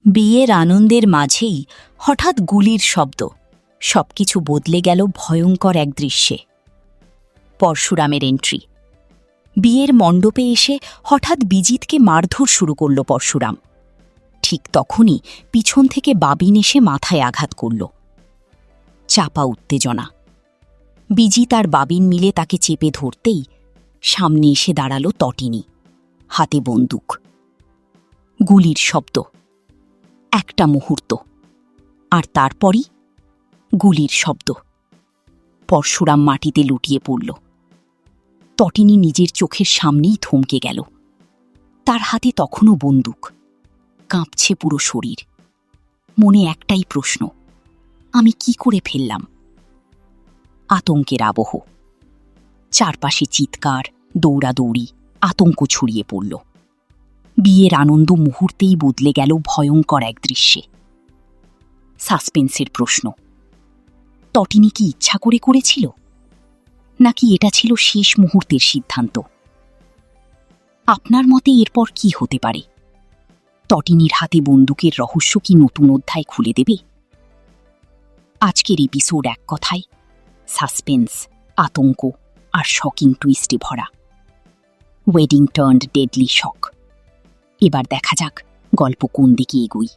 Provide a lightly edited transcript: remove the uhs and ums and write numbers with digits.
বিয়ের আনন্দের মাঝেই হঠাৎ গুলির শব্দ। সবকিছু বদলে গেল ভয়ঙ্কর এক দৃশ্যে। পরশুরামের এন্ট্রি। বিয়ের মণ্ডপে এসে হঠাৎ বিজিতকে মারধর শুরু করল পরশুরাম। ঠিক তখনই পিছন থেকে বাবিন এসে মাথায় আঘাত করল। চাপা উত্তেজনা। বিজিত আর বাবিন মিলে তাকে চেপে ধরতেই সামনে এসে দাঁড়াল তটিনী, হাতে বন্দুক। গুলির শব্দ। একটা মুহূর্ত, আর তারপরই গুলির শব্দ। পরশুরাম মাটিতে লুটিয়ে পড়ল। তটিনী নিজের চোখের সামনেই থমকে গেল। তার হাতে তখনও বন্দুক, কাঁপছে পুরো শরীর। মনে একটাই প্রশ্ন, আমি কি করে ফেললাম? আতঙ্কের আবহ। চারপাশে চিৎকার, দৌড়াদৌড়ি, আতঙ্ক ছড়িয়ে পড়ল। বিয়ের আনন্দ মুহূর্তেই বদলে গেল ভয়ঙ্কর এক দৃশ্যে। সাসপেন্সের প্রশ্ন, তটিনী কি ইচ্ছা করে করেছিল, নাকি এটা ছিল শেষ মুহূর্তের সিদ্ধান্ত? আপনার মতে এরপর কি হতে পারে? তটিনীর হাতে বন্দুকের রহস্য কি নতুন অধ্যায় খুলে দেবে? আজকের এপিসোড এক কথায় সাসপেন্স, আতঙ্ক আর শকিং টুইস্টে ভরা। ওয়েডিং টার্নড ডেডলি শক। এবার দেখা যাক গল্প কোন দিকে এগোয়।